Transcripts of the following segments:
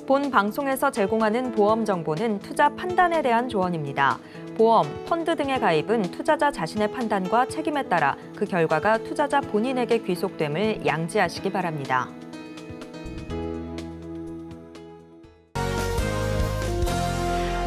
본 방송에서 제공하는 보험 정보는 투자 판단에 대한 조언입니다. 보험, 펀드 등의 가입은 투자자 자신의 판단과 책임에 따라 그 결과가 투자자 본인에게 귀속됨을 양지하시기 바랍니다.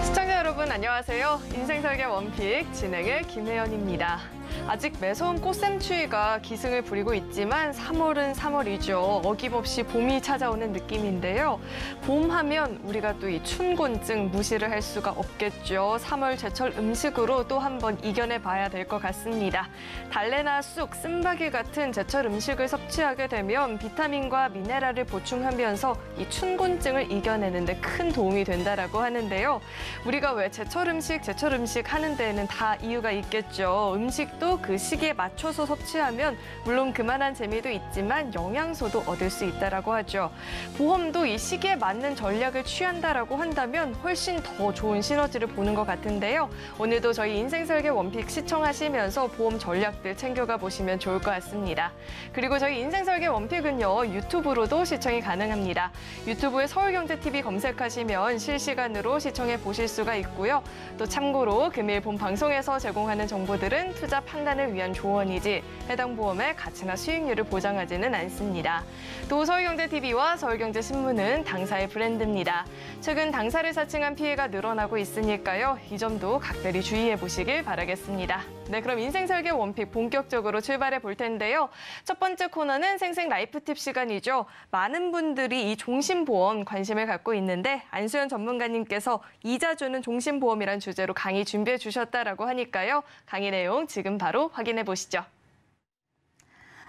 시청자 여러분 안녕하세요. 인생설계 원픽 진행의 김혜연입니다. 아직 매서운 꽃샘추위가 기승을 부리고 있지만 3월은 3월이죠. 어김없이 봄이 찾아오는 느낌인데요. 봄 하면 우리가 또 이 춘곤증 무시를 할 수가 없겠죠. 3월 제철 음식으로 또 한번 이겨내 봐야 될 것 같습니다. 달래나 쑥, 쓴바귀 같은 제철 음식을 섭취하게 되면 비타민과 미네랄을 보충하면서 이 춘곤증을 이겨내는 데 큰 도움이 된다라고 하는데요. 우리가 왜 제철 음식 하는 데에는 다 이유가 있겠죠. 음식도 그 시기에 맞춰서 섭취하면 물론 그만한 재미도 있지만 영양소도 얻을 수 있다라고 하죠. 보험도 이 시기에 맞는 전략을 취한다라고 한다면 훨씬 더 좋은 시너지를 보는 것 같은데요. 오늘도 저희 인생설계 원픽 시청하시면서 보험 전략들 챙겨가 보시면 좋을 것 같습니다. 그리고 저희 인생설계 원픽은요, 유튜브로도 시청이 가능합니다. 유튜브에 서울경제TV 검색하시면 실시간으로 시청해 보실 수가 있고요. 또 참고로 금일 본 방송에서 제공하는 정보들은 투자 판단을 위한 조언이지 해당 보험의 가치나 수익률을 보장하지는 않습니다. 또 서울경제TV와 서울경제신문은 당사의 브랜드입니다. 최근 당사를 사칭한 피해가 늘어나고 있으니까요. 이 점도 각별히 주의해 보시길 바라겠습니다. 네, 그럼 인생설계 원픽 본격적으로 출발해 볼 텐데요. 첫 번째 코너는 생생 라이프 팁 시간이죠. 많은 분들이 이 종신보험 관심을 갖고 있는데 안수연 전문가님께서 이자 주는 종신보험이란 주제로 강의 준비해 주셨다라고 하니까요. 강의 내용 지금 바로 확인해 보시죠.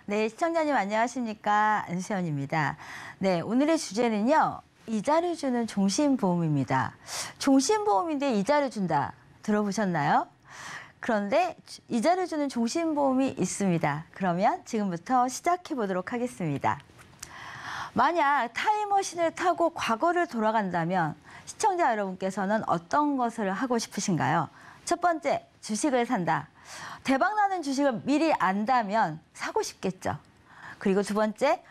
네, 시청자님 안녕하십니까? 안수연입니다. 네, 오늘의 주제는요. 이자를 주는 종신보험입니다. 종신보험인데 이자를 준다. 들어보셨나요? 그런데 이자를 주는 종신보험이 있습니다. 그러면 지금부터 시작해 보도록 하겠습니다. 만약 타임머신을 타고 과거를 돌아간다면 시청자 여러분께서는 어떤 것을 하고 싶으신가요? 첫 번째, 주식을 산다. 대박나는 주식을 미리 안다면 사고 싶겠죠. 그리고 두 번째,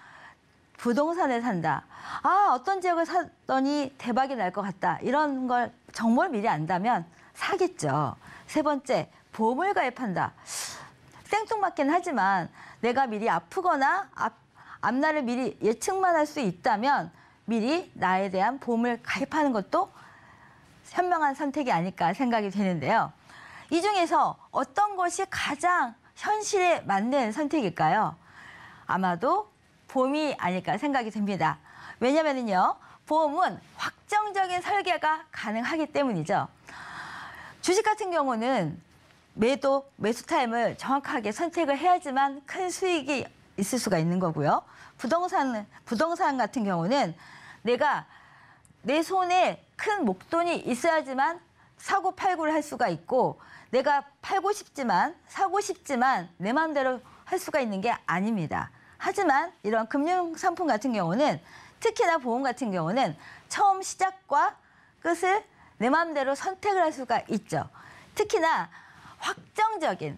부동산을 산다. 아, 어떤 지역을 샀더니 대박이 날 것 같다. 이런 걸 정보를 미리 안다면 사겠죠. 세 번째, 보험을 가입한다. 생뚱맞긴 하지만 내가 미리 아프거나 앞날을 미리 예측만 할 수 있다면 미리 나에 대한 보험을 가입하는 것도 현명한 선택이 아닐까 생각이 되는데요. 이 중에서 어떤 것이 가장 현실에 맞는 선택일까요? 아마도 보험이 아닐까 생각이 됩니다. 왜냐면요, 보험은 확정적인 설계가 가능하기 때문이죠. 주식 같은 경우는 매수 타임을 정확하게 선택을 해야지만 큰 수익이 있을 수가 있는 거고요. 부동산 같은 경우는 내가 내 손에 큰 목돈이 있어야지만 사고 팔고를 할 수가 있고 내가 팔고 싶지만 사고 싶지만 내 마음대로 할 수가 있는 게 아닙니다. 하지만 이런 금융상품 같은 경우는 특히나 보험 같은 경우는 처음 시작과 끝을 내 마음대로 선택을 할 수가 있죠. 특히나 확정적인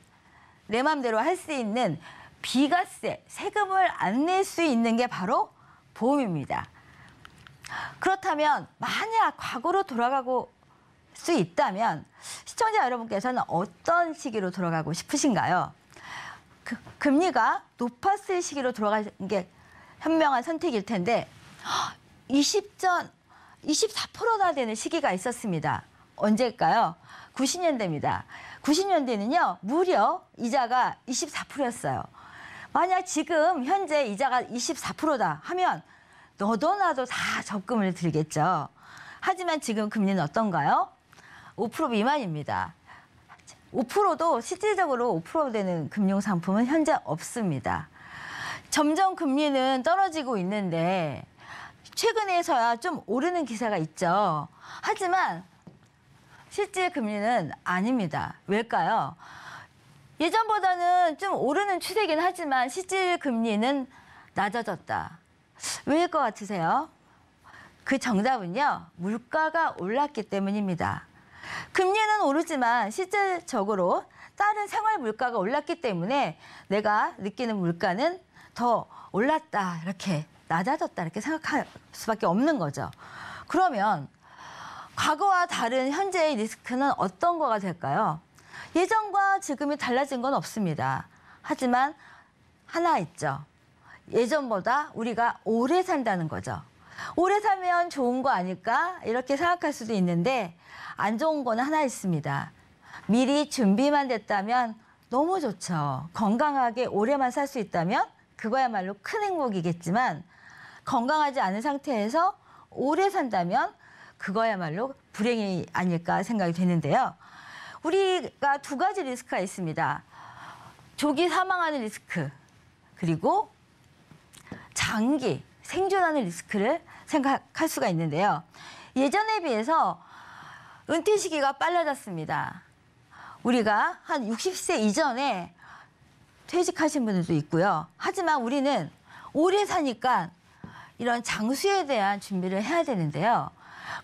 내 마음대로 할 수 있는 비과세, 세금을 안 낼 수 있는 게 바로 보험입니다. 그렇다면 만약 과거로 돌아가고 수 있다면 시청자 여러분께서는 어떤 시기로 돌아가고 싶으신가요? 금리가 높았을 시기로 돌아가는 게 현명한 선택일 텐데 24%나 되는 시기가 있었습니다. 언제일까요? 90년대입니다. 90년대는요, 무려 이자가 24%였어요. 만약 지금 현재 이자가 24%다 하면 너도 나도 다 적금을 들겠죠. 하지만 지금 금리는 어떤가요? 5% 미만입니다. 5%도 실질적으로 5% 되는 금융상품은 현재 없습니다. 점점 금리는 떨어지고 있는데 최근에서야 좀 오르는 기세가 있죠. 하지만 실질 금리는 아닙니다. 왜일까요? 예전보다는 좀 오르는 추세이긴 하지만 실질 금리는 낮아졌다. 왜일 것 같으세요? 그 정답은요, 물가가 올랐기 때문입니다. 금리는 오르지만 실질적으로 다른 생활 물가가 올랐기 때문에 내가 느끼는 물가는 더 올랐다, 이렇게 낮아졌다 이렇게 생각할 수밖에 없는 거죠. 그러면 과거와 다른 현재의 리스크는 어떤 거가 될까요? 예전과 지금이 달라진 건 없습니다. 하지만 하나 있죠. 예전보다 우리가 오래 산다는 거죠. 오래 살면 좋은 거 아닐까? 이렇게 생각할 수도 있는데 안 좋은 거는 하나 있습니다. 미리 준비만 됐다면 너무 좋죠. 건강하게 오래만 살 수 있다면 그거야말로 큰 행복이겠지만 건강하지 않은 상태에서 오래 산다면 그거야말로 불행이 아닐까 생각이 되는데요. 우리가 두 가지 리스크가 있습니다. 조기 사망하는 리스크, 그리고 장기 생존하는 리스크를 생각할 수가 있는데요. 예전에 비해서 은퇴 시기가 빨라졌습니다. 우리가 한 60세 이전에 퇴직하신 분들도 있고요. 하지만 우리는 오래 사니까 이런 장수에 대한 준비를 해야 되는데요.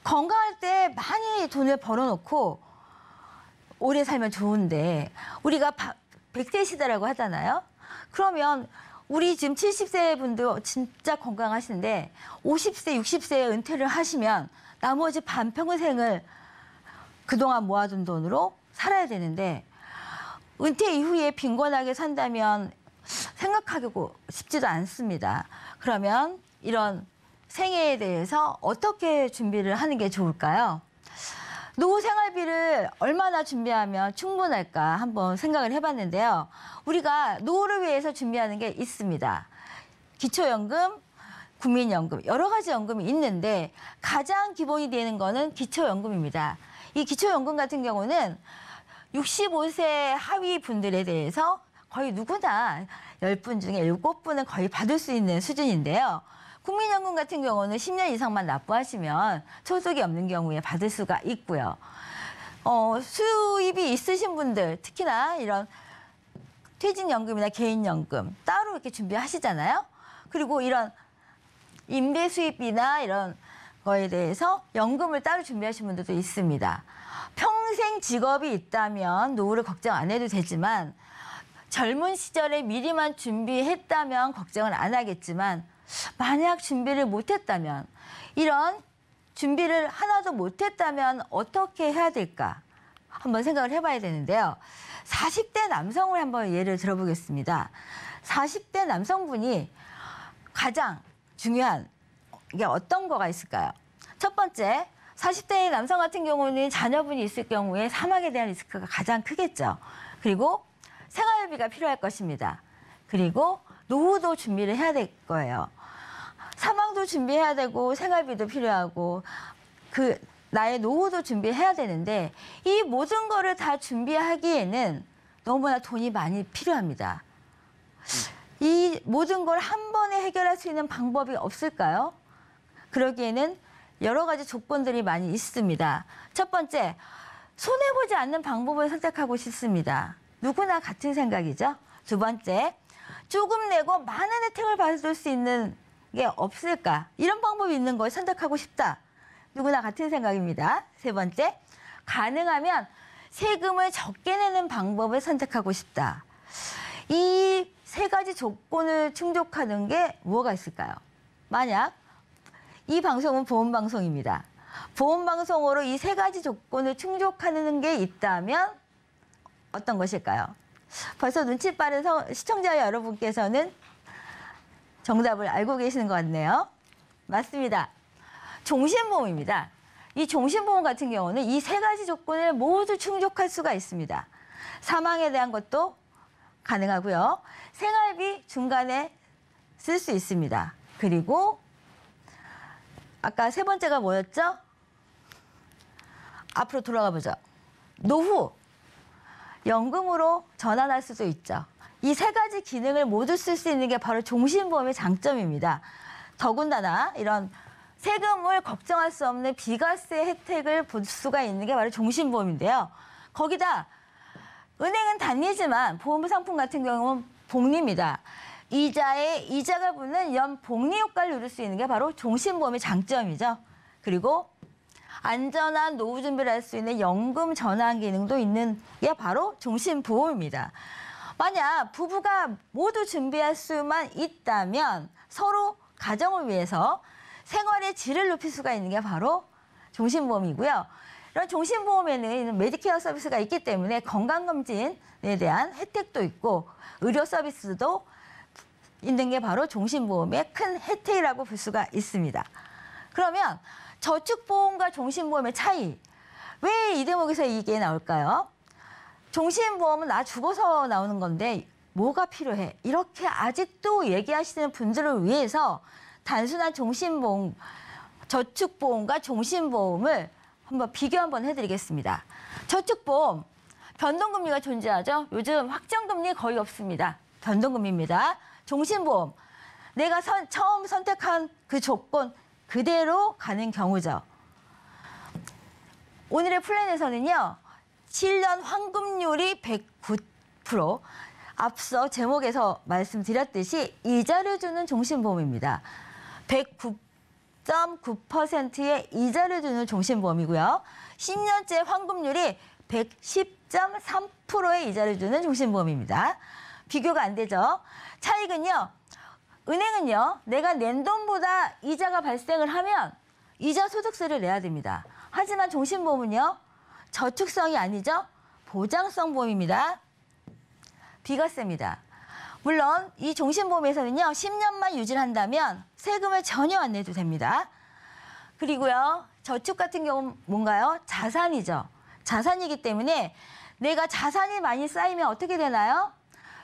건강할 때 많이 돈을 벌어놓고 오래 살면 좋은데 우리가 100세 시대라고 하잖아요. 그러면 우리 지금 70세 분도 진짜 건강하신데 50세, 60세에 은퇴를 하시면 나머지 반평생을 그동안 모아둔 돈으로 살아야 되는데 은퇴 이후에 빈곤하게 산다면 생각하기고 쉽지도 않습니다. 그러면 이런 생애에 대해서 어떻게 준비를 하는 게 좋을까요? 노후 생활비를 얼마나 준비하면 충분할까 한번 생각을 해봤는데요. 우리가 노후를 위해서 준비하는 게 있습니다. 기초연금, 국민연금, 여러 가지 연금이 있는데 가장 기본이 되는 거는 기초연금입니다. 이 기초연금 같은 경우는 65세 하위 분들에 대해서 거의 누구나 10분 중에 7분은 거의 받을 수 있는 수준인데요. 국민연금 같은 경우는 10년 이상만 납부하시면 소득이 없는 경우에 받을 수가 있고요. 수입이 있으신 분들, 특히나 이런 퇴직연금이나 개인연금 따로 이렇게 준비하시잖아요. 그리고 이런 임대 수입이나 이런 거에 대해서 연금을 따로 준비하신 분들도 있습니다. 평생 직업이 있다면 노후를 걱정 안 해도 되지만 젊은 시절에 미리만 준비했다면 걱정을 안 하겠지만 만약 준비를 못했다면 이런 준비를 하나도 못했다면 어떻게 해야 될까 한번 생각을 해봐야 되는데요. 40대 남성을 한번 예를 들어보겠습니다. 40대 남성분이 가장 중요한 게 어떤 거가 있을까요? 첫 번째, 40대 남성 같은 경우는 자녀분이 있을 경우에 사망에 대한 리스크가 가장 크겠죠. 그리고 생활비가 필요할 것입니다. 그리고 노후도 준비를 해야 될 거예요. 사망도 준비해야 되고 생활비도 필요하고 그 나의 노후도 준비해야 되는데 이 모든 거를 다 준비하기에는 너무나 돈이 많이 필요합니다. 이 모든 걸 한 번에 해결할 수 있는 방법이 없을까요? 그러기에는 여러 가지 조건들이 많이 있습니다. 첫 번째, 손해보지 않는 방법을 선택하고 싶습니다. 누구나 같은 생각이죠. 두 번째, 조금 내고 많은 혜택을 받을 수 있는 게 없을까? 이런 방법이 있는 걸 선택하고 싶다. 누구나 같은 생각입니다. 세 번째, 가능하면 세금을 적게 내는 방법을 선택하고 싶다. 이 세 가지 조건을 충족하는 게 뭐가 있을까요? 만약 이 방송은 보험방송입니다. 보험방송으로 이 세 가지 조건을 충족하는 게 있다면 어떤 것일까요? 벌써 눈치 빠른 시청자 여러분께서는 정답을 알고 계시는 것 같네요. 맞습니다. 종신보험입니다. 이 종신보험 같은 경우는 이 세 가지 조건을 모두 충족할 수가 있습니다. 사망에 대한 것도 가능하고요. 생활비 중간에 쓸 수 있습니다. 그리고 아까 세 번째가 뭐였죠? 앞으로 돌아가 보죠. 노후, 연금으로 전환할 수도 있죠. 이 세 가지 기능을 모두 쓸 수 있는 게 바로 종신보험의 장점입니다. 더군다나 이런 세금을 걱정할 수 없는 비과세 혜택을 볼 수가 있는 게 바로 종신보험인데요. 거기다 은행은 단리지만 보험 상품 같은 경우는 복리입니다. 이자에 이자가 붙는 연 복리 효과를 누릴 수 있는 게 바로 종신보험의 장점이죠. 그리고 안전한 노후 준비를 할 수 있는 연금 전환 기능도 있는 게 바로 종신보험입니다. 만약 부부가 모두 준비할 수만 있다면 서로 가정을 위해서 생활의 질을 높일 수가 있는 게 바로 종신보험이고요. 이런 종신보험에는 메디케어 서비스가 있기 때문에 건강검진에 대한 혜택도 있고 의료 서비스도 있는 게 바로 종신보험의 큰 혜택이라고 볼 수가 있습니다. 그러면 저축보험과 종신보험의 차이, 왜 이 대목에서 이게 나올까요? 종신보험은 나 죽어서 나오는 건데 뭐가 필요해? 이렇게 아직도 얘기하시는 분들을 위해서 단순한 종신보험, 저축보험과 종신보험을 한번 비교 한번 해드리겠습니다. 저축보험, 변동금리가 존재하죠. 요즘 확정금리 거의 없습니다. 변동금리입니다. 종신보험, 내가 처음 선택한 그 조건 그대로 가는 경우죠. 오늘의 플랜에서는요. 7년 환급률이 109%, 앞서 제목에서 말씀드렸듯이 이자를 주는 종신보험입니다. 109.9%의 이자를 주는 종신보험이고요. 10년째 환급률이 110.3%의 이자를 주는 종신보험입니다. 비교가 안 되죠. 차익은요. 은행은요. 내가 낸 돈보다 이자가 발생을 하면 이자 소득세를 내야 됩니다. 하지만 종신보험은요. 저축성이 아니죠. 보장성 보험입니다. 비과세입니다. 물론 이 종신보험에서는요. 10년만 유지를 한다면 세금을 전혀 안 내도 됩니다. 그리고요. 저축 같은 경우는 뭔가요? 자산이죠. 자산이기 때문에 내가 자산이 많이 쌓이면 어떻게 되나요?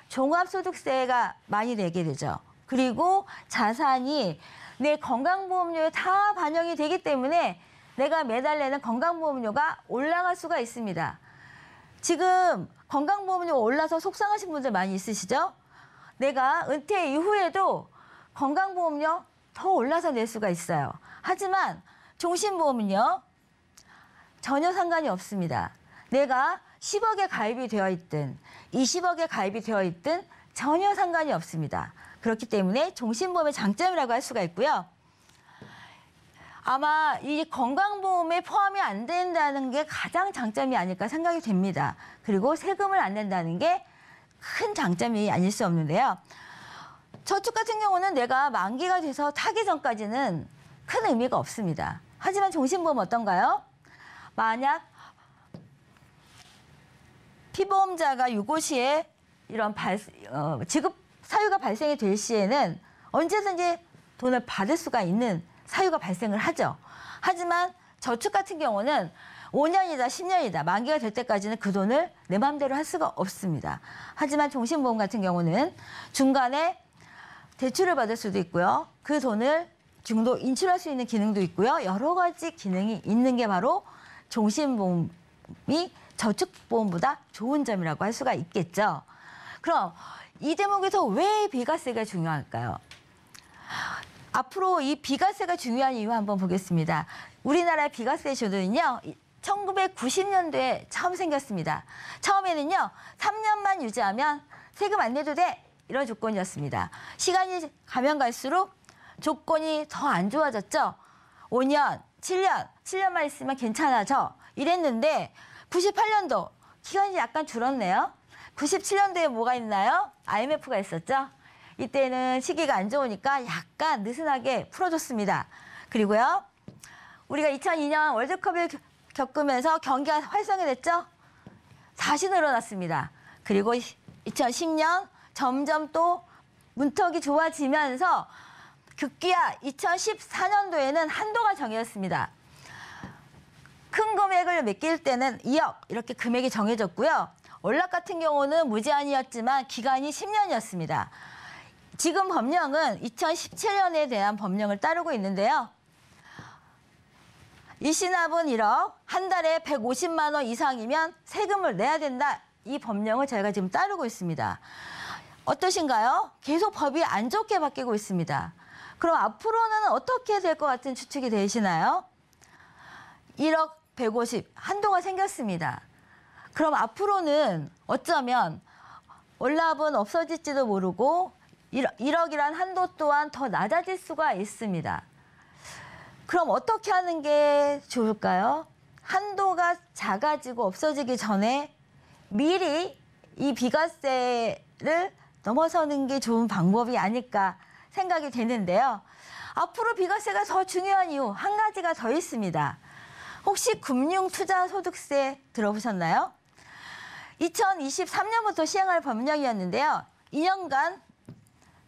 종합소득세가 많이 내게 되죠. 그리고 자산이 내 건강보험료에 다 반영이 되기 때문에 내가 매달 내는 건강보험료가 올라갈 수가 있습니다. 지금 건강보험료가 올라서 속상하신 분들 많이 있으시죠? 내가 은퇴 이후에도 건강보험료 더 올라서 낼 수가 있어요. 하지만 종신보험은요. 전혀 상관이 없습니다. 내가 10억에 가입이 되어 있든 20억에 가입이 되어 있든 전혀 상관이 없습니다. 그렇기 때문에 종신보험의 장점이라고 할 수가 있고요. 아마 이 건강보험에 포함이 안 된다는 게 가장 장점이 아닐까 생각이 됩니다. 그리고 세금을 안 낸다는 게 큰 장점이 아닐 수 없는데요. 저축 같은 경우는 내가 만기가 돼서 타기 전까지는 큰 의미가 없습니다. 하지만 종신보험 어떤가요? 만약 피보험자가 유고시에 이런 지급 사유가 발생이 될 시에는 언제든지 돈을 받을 수가 있는 사유가 발생을 하죠. 하지만 저축 같은 경우는 5년이다 10년이다 만기가 될 때까지는 그 돈을 내 마음대로 할 수가 없습니다. 하지만 종신보험 같은 경우는 중간에 대출을 받을 수도 있고요. 그 돈을 중도 인출할 수 있는 기능도 있고요. 여러 가지 기능이 있는 게 바로 종신보험이 저축보험보다 좋은 점이라고 할 수가 있겠죠. 그럼 이 대목에서 왜 비과세가 중요할까요? 앞으로 이 비과세가 중요한 이유 한번 보겠습니다. 우리나라의 비과세 제도는요. 1990년도에 처음 생겼습니다. 처음에는요. 3년만 유지하면 세금 안 내도 돼. 이런 조건이었습니다. 시간이 가면 갈수록 조건이 더 안 좋아졌죠. 5년, 7년만 있으면 괜찮아져. 이랬는데 98년도 기간이 약간 줄었네요. 97년도에 뭐가 있나요? IMF가 있었죠. 이때는 시기가 안 좋으니까 약간 느슨하게 풀어줬습니다. 그리고요. 우리가 2002년 월드컵을 겪으면서 경기가 활성화됐죠. 다시 늘어났습니다. 그리고 2010년 점점 또 문턱이 좋아지면서 급기야 2014년도에는 한도가 정해졌습니다. 큰 금액을 맡길 때는 2억 이렇게 금액이 정해졌고요. 월납 같은 경우는 무제한이었지만 기간이 10년이었습니다. 지금 법령은 2017년에 대한 법령을 따르고 있는데요. 일시납은 1억, 한 달에 150만 원 이상이면 세금을 내야 된다. 이 법령을 저희가 지금 따르고 있습니다. 어떠신가요? 계속 법이 안 좋게 바뀌고 있습니다. 그럼 앞으로는 어떻게 될 것 같은 추측이 되시나요? 1억 150 한도가 생겼습니다. 그럼 앞으로는 어쩌면 월납은 없어질지도 모르고 1억이란 한도 또한 더 낮아질 수가 있습니다. 그럼 어떻게 하는 게 좋을까요? 한도가 작아지고 없어지기 전에 미리 이 비과세를 넘어서는 게 좋은 방법이 아닐까 생각이 되는데요. 앞으로 비과세가 더 중요한 이유 한 가지가 더 있습니다. 혹시 금융투자소득세 들어보셨나요? 2023년부터 시행할 법령이었는데요. 2년간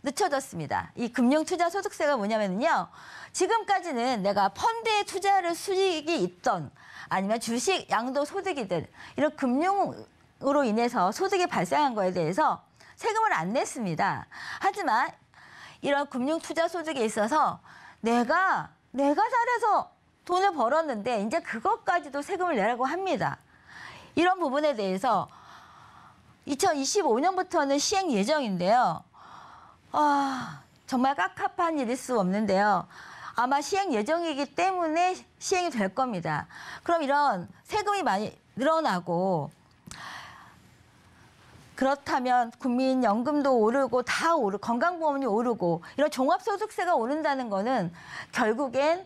늦춰졌습니다. 이 금융투자소득세가 뭐냐면요. 지금까지는 내가 펀드에 투자를 수익이 있던 아니면 주식, 양도소득이든 이런 금융으로 인해서 소득이 발생한 거에 대해서 세금을 안 냈습니다. 하지만 이런 금융투자소득에 있어서 내가 잘해서 돈을 벌었는데 이제 그것까지도 세금을 내라고 합니다. 이런 부분에 대해서 2025년부터는 시행 예정인데요. 정말 깝깝한 일일 수 없는데요. 아마 시행 예정이기 때문에 시행이 될 겁니다. 그럼 이런 세금이 많이 늘어나고 그렇다면 국민연금도 오르고 다 오르고 건강보험이 오르고 이런 종합소득세가 오른다는 거는 결국엔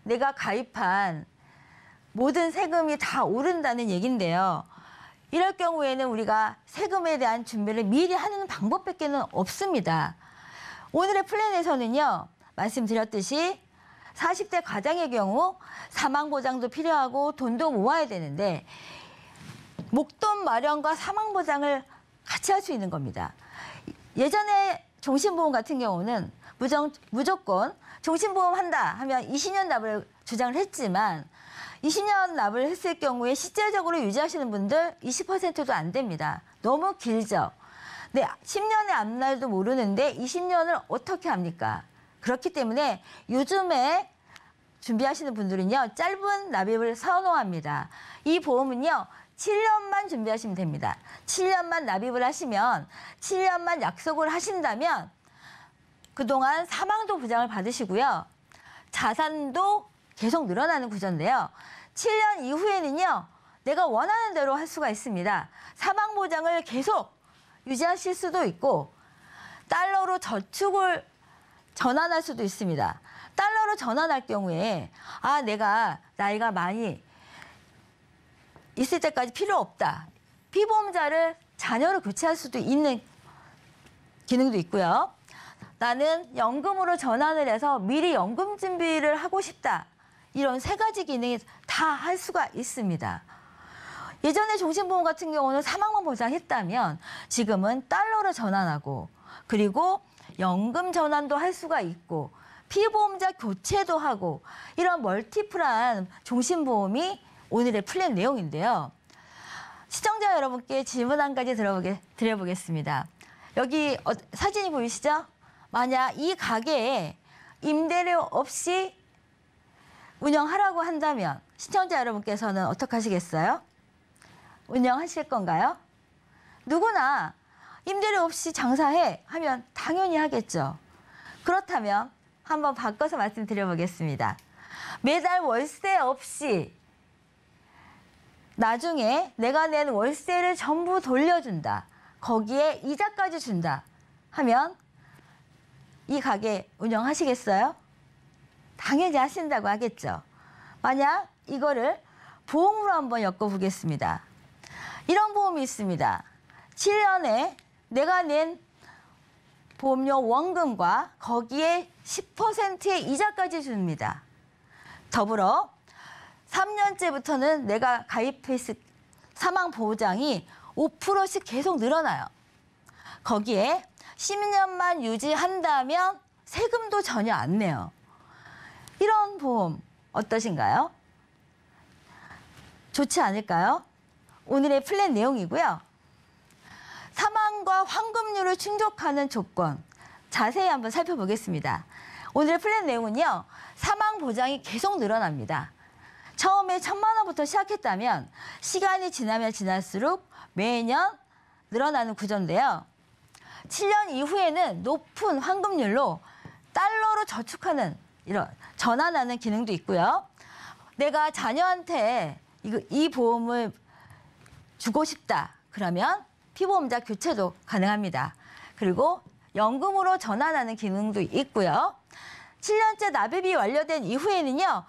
내가 가입한 모든 세금이 다 오른다는 얘긴데요. 이럴 경우에는 우리가 세금에 대한 준비를 미리 하는 방법밖에는 없습니다. 오늘의 플랜에서는요. 말씀드렸듯이 40대 가장의 경우 사망보장도 필요하고 돈도 모아야 되는데 목돈 마련과 사망보장을 같이 할 수 있는 겁니다. 예전에 종신보험 같은 경우는 무조건 종신보험 한다 하면 20년 납을 주장을 했지만 20년 납을 했을 경우에 실제적으로 유지하시는 분들 20%도 안 됩니다. 너무 길죠. 네, 10년의 앞날도 모르는데 20년을 어떻게 합니까? 그렇기 때문에 요즘에 준비하시는 분들은요. 짧은 납입을 선호합니다. 이 보험은요. 7년만 준비하시면 됩니다. 7년만 납입을 하시면 7년만 약속을 하신다면 그동안 사망도 보장을 받으시고요. 자산도 계속 늘어나는 구조인데요. 7년 이후에는요. 내가 원하는 대로 할 수가 있습니다. 사망 보장을 계속 유지하실 수도 있고 달러로 저축을 전환할 수도 있습니다. 달러로 전환할 경우에 내가 나이가 많이 있을 때까지 필요 없다. 피보험자를 자녀로 교체할 수도 있는 기능도 있고요. 나는 연금으로 전환을 해서 미리 연금 준비를 하고 싶다. 이런 세 가지 기능이 다 할 수가 있습니다. 예전에 종신보험 같은 경우는 사망만 보장했다면 지금은 달러로 전환하고 그리고 연금 전환도 할 수가 있고 피보험자 교체도 하고 이런 멀티플한 종신보험이 오늘의 플랜 내용인데요. 시청자 여러분께 질문 한 가지 드려보겠습니다. 여기 사진이 보이시죠? 만약 이 가게에 임대료 없이 운영하라고 한다면 시청자 여러분께서는 어떻게 하시겠어요? 운영하실 건가요? 누구나 임대료 없이 장사해 하면 당연히 하겠죠. 그렇다면 한번 바꿔서 말씀드려보겠습니다. 매달 월세 없이 나중에 내가 낸 월세를 전부 돌려준다. 거기에 이자까지 준다 하면 이 가게 운영하시겠어요? 당연히 하신다고 하겠죠. 만약 이거를 보험으로 한번 엮어보겠습니다. 이런 보험이 있습니다. 7년에 내가 낸 보험료 원금과 거기에 10%의 이자까지 줍니다. 더불어 3년째부터는 내가 가입했을 사망보장이 5%씩 계속 늘어나요. 거기에 10년만 유지한다면 세금도 전혀 안 내요. 이런 보험 어떠신가요? 좋지 않을까요? 오늘의 플랜 내용이고요. 사망과 환급률을 충족하는 조건 자세히 한번 살펴보겠습니다. 오늘의 플랜 내용은요. 사망 보장이 계속 늘어납니다. 처음에 1,000만 원부터 시작했다면 시간이 지나면 지날수록 매년 늘어나는 구조인데요. 7년 이후에는 높은 환급률로 달러로 저축하는 이런 전환하는 기능도 있고요. 내가 자녀한테 이 보험을 주고 싶다. 그러면 피보험자 교체도 가능합니다. 그리고 연금으로 전환하는 기능도 있고요. 7년째 납입이 완료된 이후에는요.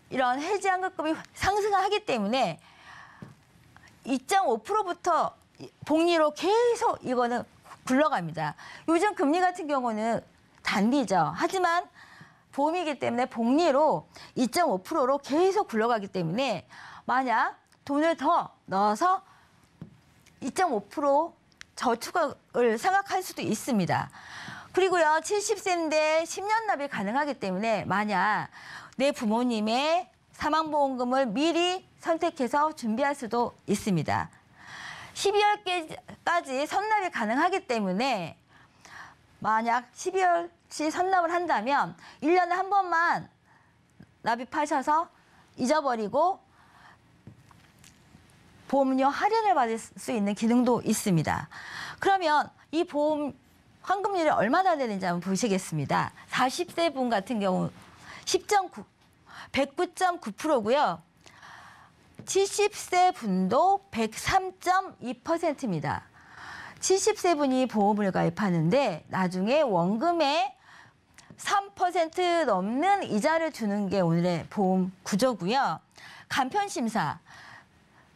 이런 해지환급금이 상승하기 때문에 2.5%부터 복리로 계속 이거는 굴러갑니다. 요즘 금리 같은 경우는 단비죠. 하지만 보험이기 때문에 복리로 2.5%로 계속 굴러가기 때문에 만약 돈을 더 넣어서 2.5% 저축을 생각할 수도 있습니다. 그리고요, 70세인데 10년 납입 가능하기 때문에 만약 내 부모님의 사망보험금을 미리 선택해서 준비할 수도 있습니다. 12월까지 선납이 가능하기 때문에 만약 12월치 선납을 한다면 1년에 한 번만 납입하셔서 잊어버리고 보험료 할인을 받을 수 있는 기능도 있습니다. 그러면 이 보험 환급률이 얼마나 되는지 한번 보시겠습니다. 40세 분 같은 경우 109.9%고요. 70세 분도 103.2%입니다. 70세 분이 보험을 가입하는데 나중에 원금의 3% 넘는 이자를 주는 게 오늘의 보험 구조고요. 간편심사,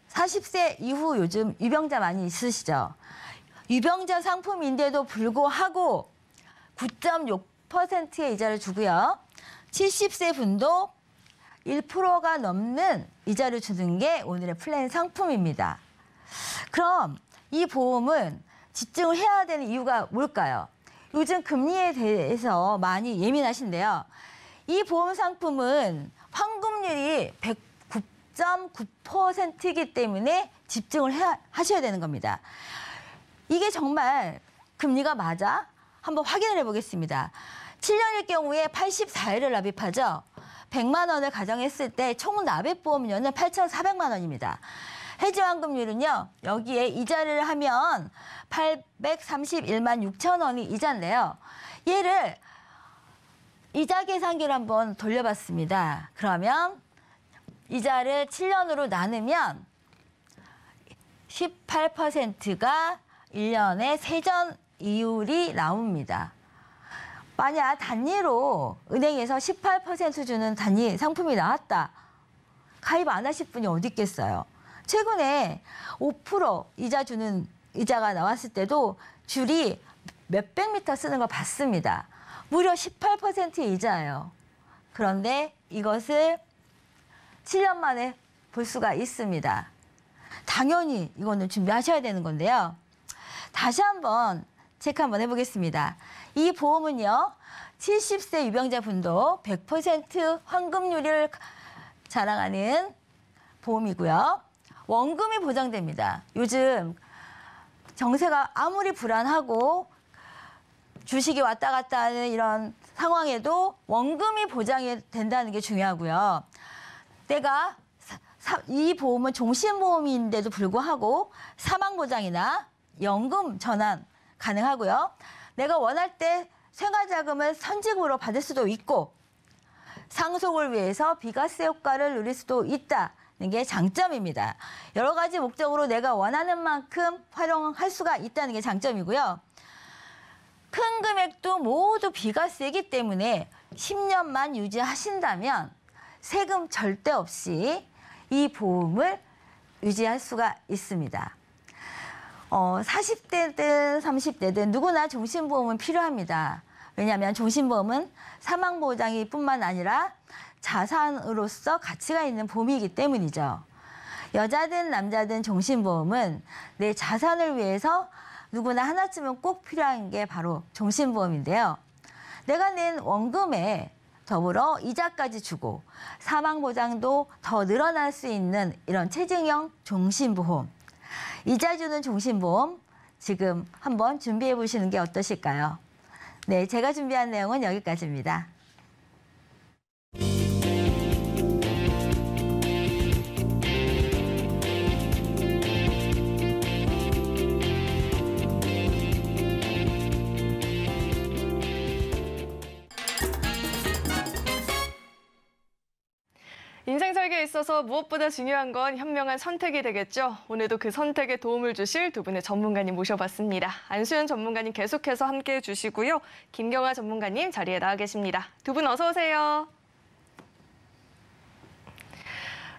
40세 이후 요즘 유병자 많이 있으시죠? 유병자 상품인데도 불구하고 9.6%의 이자를 주고요. 70세 분도 1%가 넘는 이자를 주는 게 오늘의 플랜 상품입니다. 그럼 이 보험은 집중을 해야 되는 이유가 뭘까요? 요즘 금리에 대해서 많이 예민하신데요. 이 보험 상품은 환급률이 109.9%이기 때문에 집중을 하셔야 되는 겁니다. 이게 정말 금리가 맞아? 한번 확인을 해보겠습니다. 7년일 경우에 84일을 납입하죠. 100만 원을 가정했을 때 총 납입보험료는 8,400만 원입니다. 해지환급률은요, 여기에 이자를 하면 831만 6천 원이 이자인데요. 얘를 이자 계산기를 한번 돌려봤습니다. 그러면 이자를 7년으로 나누면 18%가 1년에 세전 이율이 나옵니다. 만약 단위로 은행에서 18% 주는 단위 상품이 나왔다. 가입 안 하실 분이 어디 있겠어요. 최근에 5% 이자 주는 이자가 나왔을 때도 줄이 몇백 미터 쓰는 걸 봤습니다. 무려 18%의 이자예요. 그런데 이것을 7년 만에 볼 수가 있습니다. 당연히 이거는 준비하셔야 되는 건데요. 다시 한번 체크 한번 해보겠습니다. 이 보험은요, 70세 유병자 분도 100% 환급률을 자랑하는 보험이고요. 원금이 보장됩니다. 요즘 정세가 아무리 불안하고 주식이 왔다 갔다 하는 이런 상황에도 원금이 보장이 된다는 게 중요하고요. 내가 이 보험은 종신보험인데도 불구하고 사망보장이나 연금 전환 가능하고요. 내가 원할 때 생활자금을 선직으로 받을 수도 있고 상속을 위해서 비과세 효과를 누릴 수도 있다는 게 장점입니다. 여러 가지 목적으로 내가 원하는 만큼 활용할 수가 있다는 게 장점이고요. 큰 금액도 모두 비과세이기 때문에 10년만 유지하신다면 세금 절대 없이 이 보험을 유지할 수가 있습니다. 40대든 30대든 누구나 종신보험은 필요합니다. 왜냐하면 종신보험은 사망보장이 뿐만 아니라 자산으로서 가치가 있는 보험이기 때문이죠. 여자든 남자든 종신보험은 내 자산을 위해서 누구나 하나쯤은 꼭 필요한 게 바로 종신보험인데요. 내가 낸 원금에 더불어 이자까지 주고 사망보장도 더 늘어날 수 있는 이런 체증형 종신보험. 이자 주는 종신보험 지금 한번 준비해 보시는 게 어떠실까요? 네, 제가 준비한 내용은 여기까지입니다. 인생 설계에 있어서 무엇보다 중요한 건 현명한 선택이 되겠죠. 오늘도 그 선택에 도움을 주실 두 분의 전문가님 모셔봤습니다. 안수연 전문가님 계속해서 함께해 주시고요. 김경아 전문가님 자리에 나와 계십니다. 두 분 어서 오세요.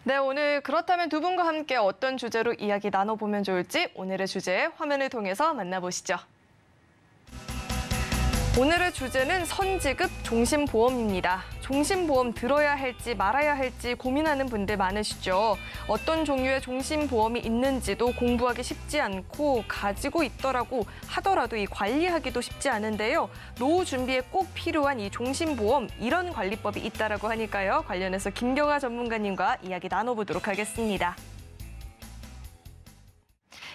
네, 오늘 그렇다면 두 분과 함께 어떤 주제로 이야기 나눠보면 좋을지 오늘의 주제 화면을 통해서 만나보시죠. 오늘의 주제는 선지급 종신보험입니다. 종신보험 들어야 할지 말아야 할지 고민하는 분들 많으시죠. 어떤 종류의 종신보험이 있는지도 공부하기 쉽지 않고 가지고 있더라고 하더라도 이 관리하기도 쉽지 않은데요. 노후 준비에 꼭 필요한 이 종신보험 이런 관리법이 있다라고 하니까요. 관련해서 김경아 전문가님과 이야기 나눠보도록 하겠습니다.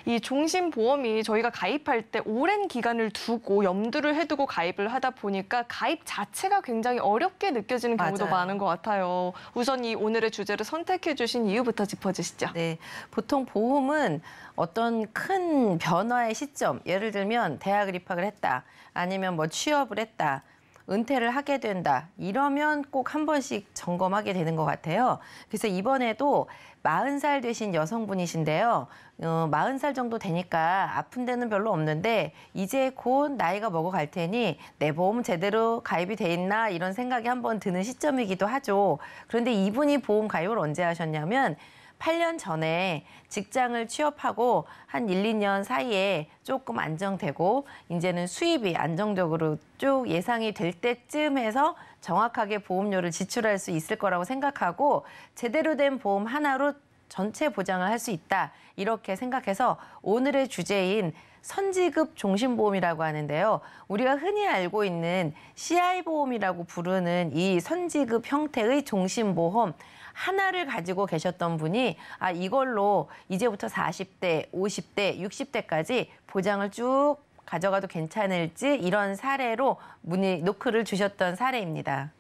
이 종신보험이 저희가 가입할 때 오랜 기간을 두고 염두를 해두고 가입을 하다 보니까 가입 자체가 굉장히 어렵게 느껴지는 경우도 맞아요. 많은 것 같아요. 우선 이 오늘의 주제를 선택해 주신 이유부터 짚어주시죠. 네, 보통 보험은 어떤 큰 변화의 시점, 예를 들면 대학을 입학을 했다, 아니면 뭐 취업을 했다, 은퇴를 하게 된다, 이러면 꼭 한 번씩 점검하게 되는 것 같아요. 그래서 이번에도 40살 되신 여성분이신데요. 40살 정도 되니까 아픈 데는 별로 없는데 이제 곧 나이가 먹어갈 테니 내 보험 제대로 가입이 돼 있나 이런 생각이 한번 드는 시점이기도 하죠. 그런데 이분이 보험 가입을 언제 하셨냐면 8년 전에 직장을 취업하고 한 1, 2년 사이에 조금 안정되고 이제는 수입이 안정적으로 쭉 예상이 될 때쯤 해서 정확하게 보험료를 지출할 수 있을 거라고 생각하고 제대로 된 보험 하나로 전체 보장을 할 수 있다. 이렇게 생각해서 오늘의 주제인 선지급 종신보험이라고 하는데요. 우리가 흔히 알고 있는 CI보험이라고 부르는 이 선지급 형태의 종신보험 하나를 가지고 계셨던 분이 이걸로 이제부터 40대, 50대, 60대까지 보장을 쭉 가져가도 괜찮을지 이런 사례로 노크를 주셨던 사례입니다.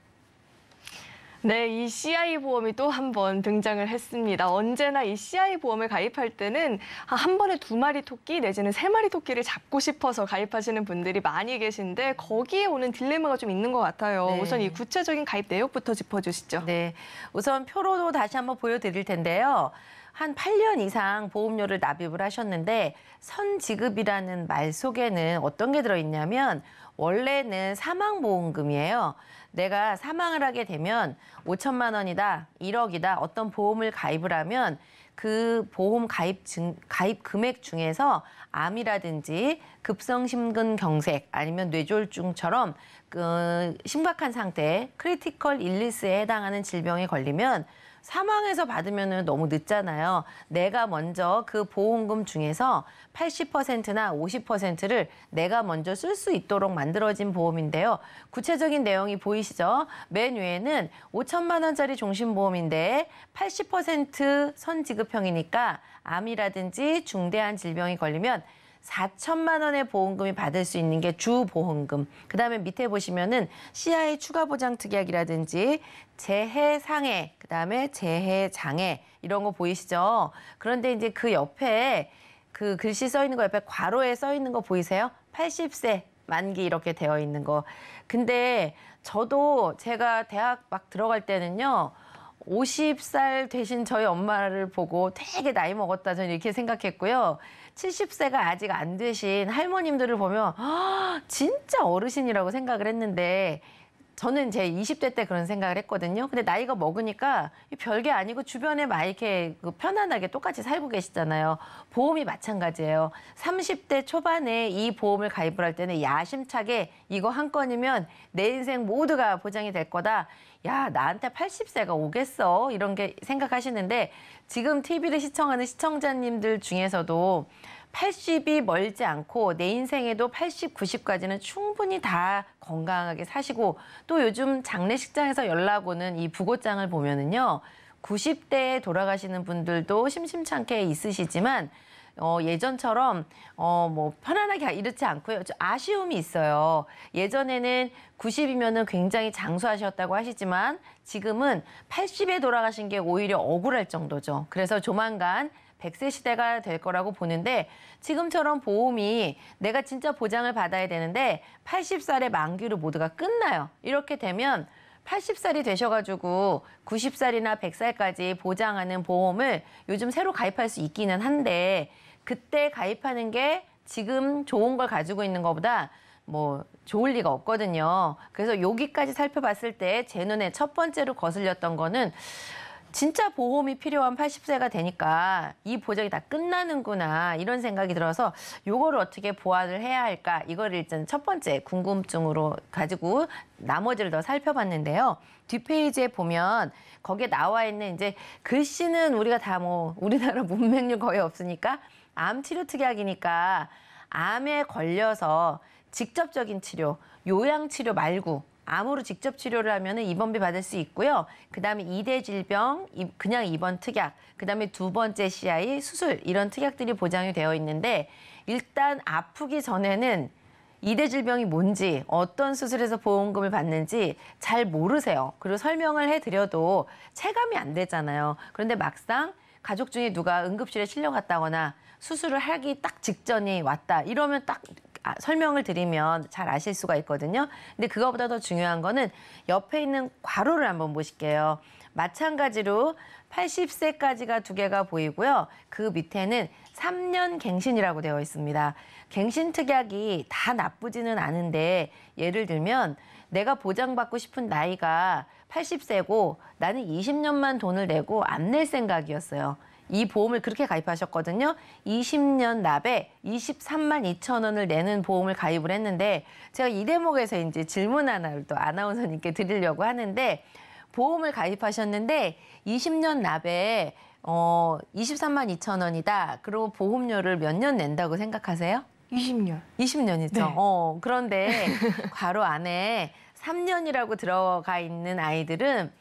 네, 이 CI보험이 또 한 번 등장을 했습니다. 언제나 이 CI보험을 가입할 때는 한 번에 2마리 토끼 내지는 3마리 토끼를 잡고 싶어서 가입하시는 분들이 많이 계신데 거기에 오는 딜레마가 좀 있는 것 같아요. 네. 우선 이 구체적인 가입 내역부터 짚어주시죠. 네, 우선 표로도 다시 한번 보여드릴 텐데요. 한 8년 이상 보험료를 납입을 하셨는데 선지급이라는 말 속에는 어떤 게 들어있냐면 원래는 사망보험금이에요. 내가 사망을 하게 되면 5천만 원이다, 1억이다 어떤 보험을 가입을 하면 그 보험 가입 금액 중에서 암이라든지 급성심근경색 아니면 뇌졸중처럼 심각한 상태, 크리티컬 일리스에 해당하는 질병에 걸리면 사망해서 받으면 너무 늦잖아요. 내가 먼저 그 보험금 중에서 80%나 50%를 내가 먼저 쓸 수 있도록 만들어진 보험인데요. 구체적인 내용이 보이시죠? 맨 위에는 5천만 원짜리 종신보험인데 80% 선지급형이니까 암이라든지 중대한 질병이 걸리면 4천만 원의 보험금이 받을 수 있는 게 주보험금. 그다음에 밑에 보시면은 CI 추가 보장 특약이라든지 재해 상해, 그다음에 재해 장해 이런 거 보이시죠? 그런데 이제 그 옆에 그 글씨 써 있는 거 옆에 괄호에 써 있는 거 보이세요? 80세 만기 이렇게 되어 있는 거. 근데 저도 제가 대학 막 들어갈 때는요. 50살 되신 저희 엄마를 보고 되게 나이 먹었다 저는 이렇게 생각했고요. 70세가 아직 안 되신 할머님들을 보면 진짜 어르신이라고 생각을 했는데 저는 제 20대 때 그런 생각을 했거든요. 근데 나이가 먹으니까 별게 아니고 주변에 막 이렇게 편안하게 똑같이 살고 계시잖아요. 보험이 마찬가지예요. 30대 초반에 이 보험을 가입을 할 때는 야심차게 이거 한 건이면 내 인생 모두가 보장이 될 거다. 야, 나한테 80세가 오겠어? 이런 게 생각하시는데 지금 TV를 시청하는 시청자님들 중에서도 80이 멀지 않고 내 인생에도 80, 90까지는 충분히 다 건강하게 사시고 또 요즘 장례식장에서 연락 오는 이 부고장을 보면은요. 90대에 돌아가시는 분들도 심심찮게 있으시지만 예전처럼 뭐 편안하게 이렇지 않고요. 좀 아쉬움이 있어요. 예전에는 90이면은 굉장히 장수하셨다고 하시지만 지금은 80에 돌아가신 게 오히려 억울할 정도죠. 그래서 조만간 100세 시대가 될 거라고 보는데 지금처럼 보험이 내가 진짜 보장을 받아야 되는데 80살의 만기로 모두가 끝나요. 이렇게 되면 80살이 되셔가지고 90살이나 100살까지 보장하는 보험을 요즘 새로 가입할 수 있기는 한데 그때 가입하는 게 지금 좋은 걸 가지고 있는 것보다 뭐 좋을 리가 없거든요. 그래서 여기까지 살펴봤을 때 제 눈에 첫 번째로 거슬렸던 거는 진짜 보험이 필요한 80세가 되니까 이 보장이 다 끝나는구나 이런 생각이 들어서 요거를 어떻게 보완을 해야 할까 이거를 일단 첫 번째 궁금증으로 가지고 나머지를 더 살펴봤는데요. 뒷페이지에 보면 거기에 나와 있는 이제 글씨는 우리가 다 뭐 우리나라 문맹률 거의 없으니까 암 치료 특약이니까 암에 걸려서 직접적인 치료, 요양 치료 말고 암으로 직접 치료를 하면 입원비 받을 수 있고요. 그다음에 2대 질병, 그냥 입원 특약, 그다음에 2번째 CI, 수술 이런 특약들이 보장이 되어 있는데 일단 아프기 전에는 2대 질병이 뭔지 어떤 수술에서 보험금을 받는지 잘 모르세요. 그리고 설명을 해드려도 체감이 안 되잖아요. 그런데 막상 가족 중에 누가 응급실에 실려갔다거나 수술을 하기 딱 직전이 왔다 이러면 딱 설명을 드리면 잘 아실 수가 있거든요. 근데 그거보다 더 중요한 거는 옆에 있는 괄호를 한번 보실게요. 마찬가지로 80세까지가 2개가 보이고요. 그 밑에는 3년 갱신이라고 되어 있습니다. 갱신 특약이 다 나쁘지는 않은데 예를 들면 내가 보장받고 싶은 나이가 80세고 나는 20년만 돈을 내고 안 낼 생각이었어요. 이 보험을 그렇게 가입하셨거든요. 20년 납에 23만 2천 원을 내는 보험을 가입을 했는데 제가 이 대목에서 이제 질문 하나를 또 아나운서님께 드리려고 하는데 보험을 가입하셨는데 20년 납에 23만 2천 원이다. 그리고 보험료를 몇 년 낸다고 생각하세요? 20년. 20년이죠. 네. 그런데 괄호 안에 3년이라고 들어가 있는 아이들은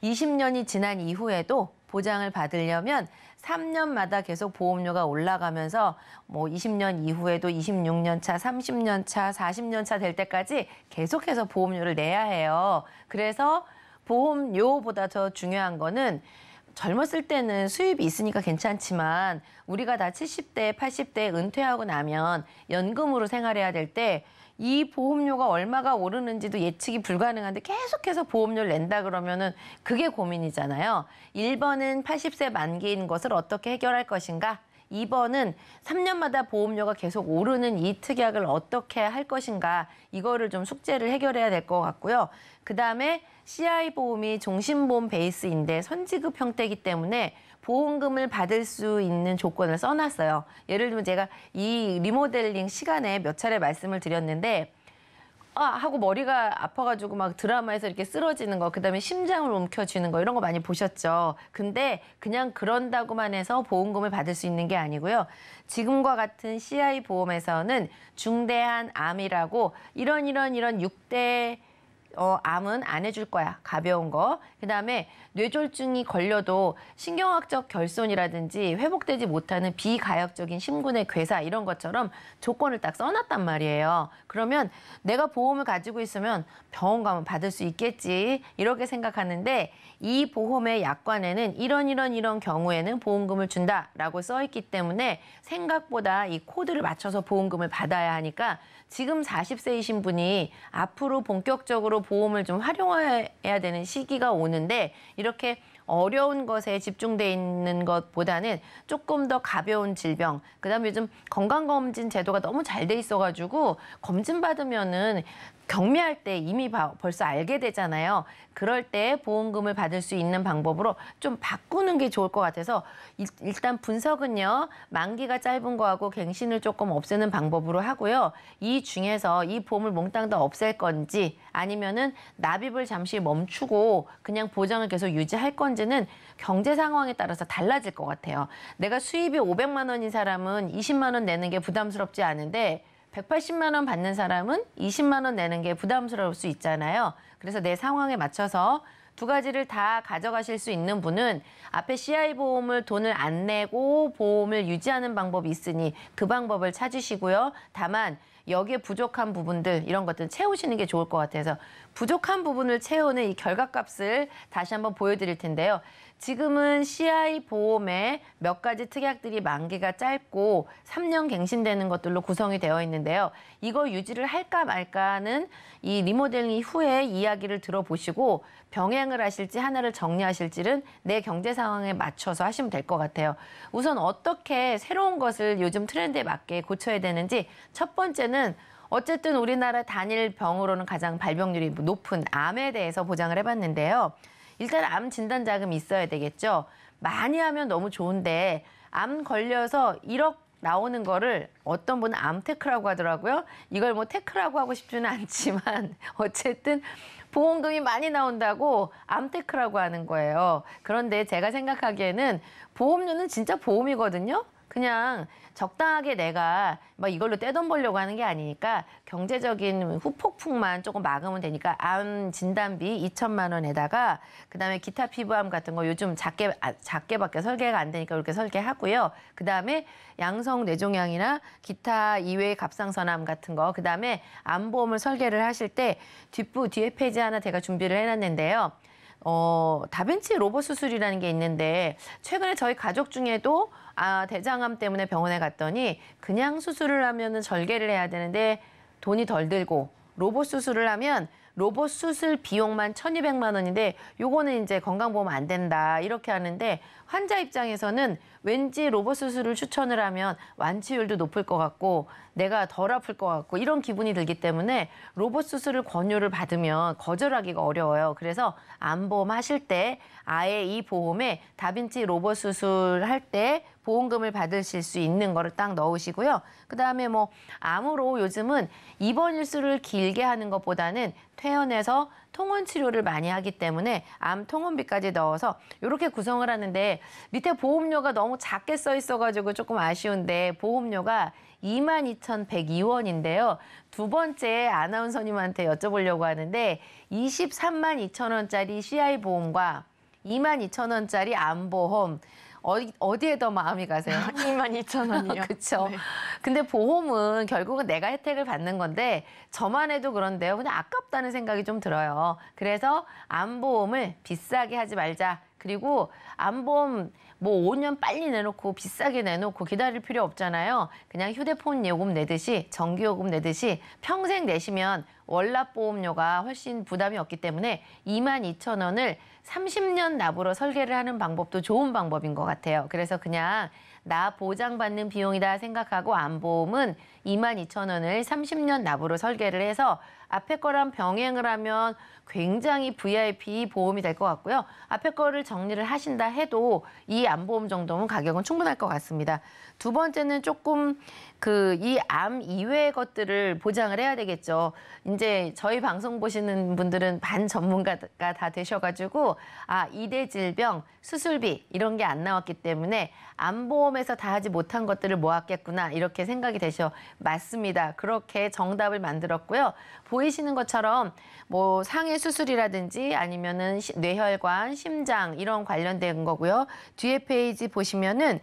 20년이 지난 이후에도 보장을 받으려면 3년마다 계속 보험료가 올라가면서 뭐 20년 이후에도 26년 차, 30년 차, 40년 차 될 때까지 계속해서 보험료를 내야 해요. 그래서 보험료보다 더 중요한 거는 젊었을 때는 수입이 있으니까 괜찮지만 우리가 다 70대, 80대 은퇴하고 나면 연금으로 생활해야 될 때 이 보험료가 얼마가 오르는지도 예측이 불가능한데 계속해서 보험료를 낸다 그러면은 그게 고민이잖아요. 1번은 80세 만기인 것을 어떻게 해결할 것인가? 2번은 3년마다 보험료가 계속 오르는 이 특약을 어떻게 할 것인가? 이거를 좀 숙제를 해결해야 될 것 같고요. 그다음에 CI 보험이 종신보험 베이스인데 선지급 형태이기 때문에 보험금을 받을 수 있는 조건을 써놨어요. 예를 들면 제가 이 리모델링 시간에 몇 차례 말씀을 드렸는데 하고 머리가 아파가지고 막 드라마에서 이렇게 쓰러지는 거, 그다음에 심장을 움켜쥐는 거 이런 거 많이 보셨죠. 근데 그냥 그런다고만 해서 보험금을 받을 수 있는 게 아니고요. 지금과 같은 CI 보험에서는 중대한 암이라고 이런 6대 암은 안 해줄 거야. 가벼운 거. 그다음에 뇌졸중이 걸려도 신경학적 결손이라든지 회복되지 못하는 비가역적인 심근의 괴사 이런 것처럼 조건을 딱 써놨단 말이에요. 그러면 내가 보험을 가지고 있으면 병원 가면 받을 수 있겠지. 이렇게 생각하는데 이 보험의 약관에는 이런 경우에는 보험금을 준다라고 써 있기 때문에 생각보다 이 코드를 맞춰서 보험금을 받아야 하니까 지금 40세이신 분이 앞으로 본격적으로 보험을 좀 활용해야 되는 시기가 오는데 이렇게 어려운 것에 집중돼 있는 것보다는 조금 더 가벼운 질병, 그다음에 요즘 건강검진 제도가 너무 잘 돼 있어가지고 검진 받으면은 경미할 때 이미 벌써 알게 되잖아요. 그럴 때 보험금을 받을 수 있는 방법으로 좀 바꾸는 게 좋을 것 같아서 일단 분석은요. 만기가 짧은 거하고 갱신을 조금 없애는 방법으로 하고요. 이 중에서 이 보험을 몽땅 다 없앨 건지 아니면은 납입을 잠시 멈추고 그냥 보장을 계속 유지할 건지는 경제 상황에 따라서 달라질 것 같아요. 내가 수입이 500만 원인 사람은 20만 원 내는 게 부담스럽지 않은데 180만 원 받는 사람은 20만 원 내는 게 부담스러울 수 있잖아요. 그래서 내 상황에 맞춰서 두 가지를 다 가져가실 수 있는 분은 앞에 CI 보험을 돈을 안 내고 보험을 유지하는 방법이 있으니 그 방법을 찾으시고요. 다만 여기에 부족한 부분들 이런 것들 채우시는 게 좋을 것 같아서 부족한 부분을 채우는 이 결과값을 다시 한번 보여드릴 텐데요. 지금은 CI 보험에 몇 가지 특약들이 만기가 짧고 3년 갱신되는 것들로 구성이 되어 있는데요. 이거 유지를 할까 말까는 이 리모델링 후에 이야기를 들어보시고 병행을 하실지 하나를 정리하실지는 내 경제 상황에 맞춰서 하시면 될 것 같아요. 우선 어떻게 새로운 것을 요즘 트렌드에 맞게 고쳐야 되는지 첫 번째는 어쨌든 우리나라 단일 병으로는 가장 발병률이 높은 암에 대해서 보장을 해봤는데요. 일단 암 진단 자금이 있어야 되겠죠. 많이 하면 너무 좋은데 암 걸려서 1억 나오는 거를 어떤 분은 암테크라고 하더라고요. 이걸 뭐 테크라고 하고 싶지는 않지만 어쨌든 보험금이 많이 나온다고 암테크라고 하는 거예요. 그런데 제가 생각하기에는 보험료는 진짜 보험이거든요. 그냥 적당하게 내가 막 이걸로 떼돈 벌려고 하는 게 아니니까 경제적인 후폭풍만 조금 막으면 되니까 암 진단비 2천만 원에다가 그다음에 기타 피부암 같은 거 요즘 작게밖에 설계가 안 되니까 그렇게 설계하고요. 그다음에 양성 뇌종양이나 기타 이외의 갑상선암 같은 거 그다음에 암보험을 설계를 하실 때 뒤에 페이지 하나 제가 준비를 해놨는데요. 다빈치 로봇 수술이라는 게 있는데 최근에 저희 가족 중에도 대장암 때문에 병원에 갔더니 그냥 수술을 하면은 절개를 해야 되는데 돈이 덜 들고 로봇 수술을 하면 로봇 수술 비용만 1,200만 원인데 요거는 이제 건강보험 안 된다 이렇게 하는데 환자 입장에서는 왠지 로봇 수술을 추천을 하면 완치율도 높을 것 같고 내가 덜 아플 것 같고 이런 기분이 들기 때문에 로봇 수술을 권유를 받으면 거절하기가 어려워요. 그래서 암보험 하실 때 아예 이 보험에 다빈치 로봇 수술 할 때 보험금을 받으실 수 있는 거를 딱 넣으시고요. 그다음에 뭐 암으로 요즘은 입원 일수를 길게 하는 것보다는 퇴원해서 통원 치료를 많이 하기 때문에 암 통원비까지 넣어서 이렇게 구성을 하는데 밑에 보험료가 너무 작게 써 있어가지고 조금 아쉬운데 보험료가 22,102원인데요. 두 번째 아나운서님한테 여쭤보려고 하는데 23만 2천 원짜리 CI 보험과 22,000원짜리 암보험 어디에 더 마음이 가세요? 22,000원이요. 그렇죠. 네. 근데 보험은 결국은 내가 혜택을 받는 건데 저만 해도 그런데요. 그냥 아깝다는 생각이 좀 들어요. 그래서 암보험을 비싸게 하지 말자. 그리고 암보험 뭐 5년 빨리 내놓고 비싸게 내놓고 기다릴 필요 없잖아요. 그냥 휴대폰 요금 내듯이 전기요금 내듯이 평생 내시면 월납보험료가 훨씬 부담이 없기 때문에 22,000원을 30년 납으로 설계를 하는 방법도 좋은 방법인 것 같아요. 그래서 그냥 나 보장받는 비용이다 생각하고 암보험은 22,000원을 30년 납으로 설계를 해서 앞에 거랑 병행을 하면 굉장히 VIP 보험이 될 것 같고요. 앞에 거를 정리를 하신다 해도 이 암보험 정도면 가격은 충분할 것 같습니다. 두 번째는 조금 이 암 이외의 것들을 보장을 해야 되겠죠. 이제 저희 방송 보시는 분들은 반 전문가가 다 되셔가지고 이대 질병, 수술비 이런 게 안 나왔기 때문에 암보험에서 다 하지 못한 것들을 모았겠구나 이렇게 생각이 되셔. 맞습니다. 그렇게 정답을 만들었고요. 보이시는 것처럼 뭐 상해 수술이라든지 아니면은 뇌혈관, 심장 이런 관련된 거고요. 뒤에 페이지 보시면은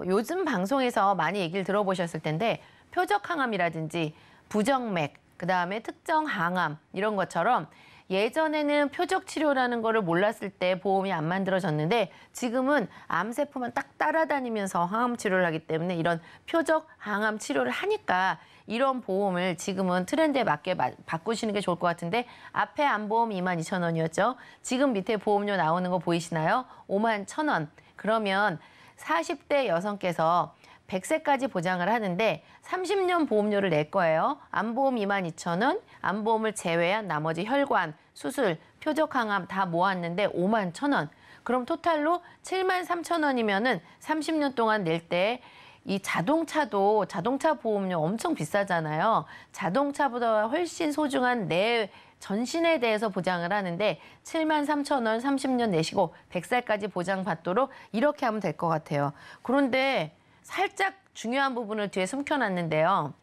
요즘 방송에서 많이 얘기를 들어보셨을 텐데 표적항암이라든지 부정맥, 그다음에 특정 항암 이런 것처럼 예전에는 표적 치료라는 거를 몰랐을 때 보험이 안 만들어졌는데 지금은 암세포만 딱 따라다니면서 항암 치료를 하기 때문에 이런 표적 항암 치료를 하니까 이런 보험을 지금은 트렌드에 맞게 바꾸시는 게 좋을 것 같은데 앞에 암보험 22,000원이었죠. 지금 밑에 보험료 나오는 거 보이시나요? 51,000원. 그러면 40대 여성께서 100세까지 보장을 하는데 30년 보험료를 낼 거예요. 암보험 22,000원, 암보험을 제외한 나머지 혈관, 수술, 표적항암 다 모았는데 51,000원. 그럼 토탈로 73,000원이면은 30년 동안 낼 때 이 자동차도 자동차 보험료 엄청 비싸잖아요. 자동차보다 훨씬 소중한 내 전신에 대해서 보장을 하는데 73,000원 30년 내시고 100살까지 보장받도록 이렇게 하면 될 것 같아요. 그런데 살짝 중요한 부분을 뒤에 숨겨놨는데요.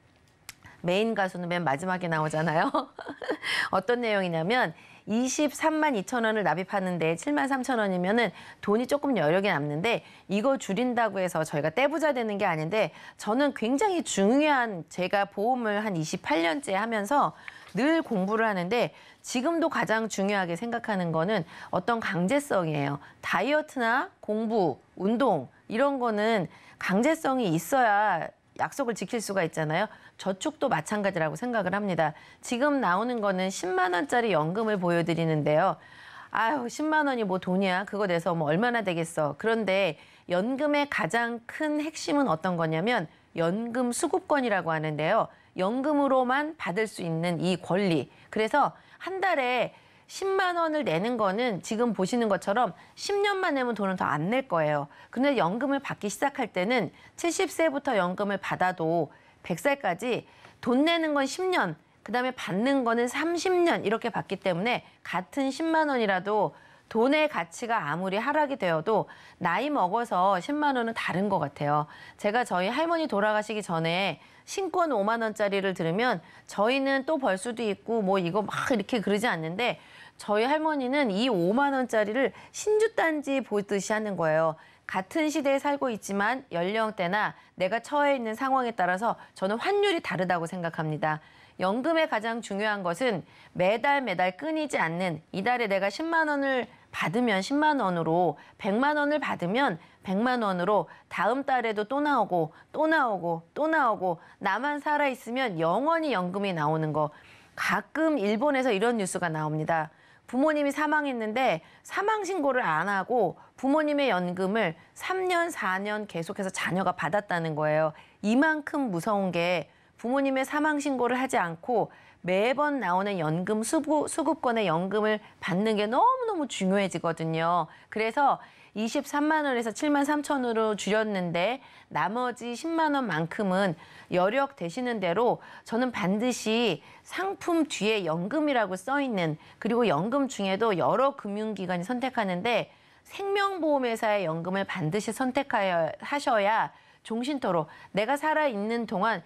메인 가수는 맨 마지막에 나오잖아요. 어떤 내용이냐면 23만 2천 원을 납입하는데 7만 3천 원이면은 돈이 조금 여력이 남는데 이거 줄인다고 해서 저희가 떼부자 되는 게 아닌데 저는 굉장히 중요한 제가 보험을 한 28년째 하면서 늘 공부를 하는데 지금도 가장 중요하게 생각하는 거는 어떤 강제성이에요. 다이어트나 공부, 운동 이런 거는 강제성이 있어야 약속을 지킬 수가 있잖아요. 저축도 마찬가지라고 생각을 합니다. 지금 나오는 거는 10만 원짜리 연금을 보여드리는데요. 10만 원이 뭐 돈이야. 그거 내서 뭐 얼마나 되겠어. 그런데 연금의 가장 큰 핵심은 어떤 거냐면 연금 수급권이라고 하는데요. 연금으로만 받을 수 있는 이 권리. 그래서 한 달에 10만 원을 내는 거는 지금 보시는 것처럼 10년만 내면 돈은 더 안 낼 거예요. 근데 연금을 받기 시작할 때는 70세부터 연금을 받아도 100살까지 돈 내는 건 10년, 그다음에 받는 거는 30년 이렇게 받기 때문에 같은 10만 원이라도 돈의 가치가 아무리 하락이 되어도 나이 먹어서 10만 원은 다른 것 같아요. 제가 저희 할머니 돌아가시기 전에 신권 5만 원짜리를 들으면 저희는 또 벌 수도 있고 뭐 이거 막 이렇게 그러지 않는데 저희 할머니는 이 5만 원짜리를 신주단지 보듯이 하는 거예요. 같은 시대에 살고 있지만 연령대나 내가 처해 있는 상황에 따라서 저는 환율이 다르다고 생각합니다. 연금의 가장 중요한 것은 매달 끊이지 않는 이달에 내가 10만 원을 받으면 10만 원으로 100만 원을 받으면 100만 원으로 다음 달에도 또 나오고 또 나오고 또 나오고 나만 살아있으면 영원히 연금이 나오는 거. 가끔 일본에서 이런 뉴스가 나옵니다. 부모님이 사망했는데 사망 신고를 안 하고 부모님의 연금을 3년, 4년 계속해서 자녀가 받았다는 거예요. 이만큼 무서운 게 부모님의 사망 신고를 하지 않고 매번 나오는 연금 수급권의 연금을 받는 게 너무너무 중요해지거든요. 그래서 23만 원에서 7만 3천 원으로 줄였는데 나머지 10만 원만큼은 여력 되시는 대로 저는 반드시 상품 뒤에 연금이라고 써 있는 그리고 연금 중에도 여러 금융기관이 선택하는데 생명보험회사의 연금을 반드시 선택하셔야 종신토록 내가 살아있는 동안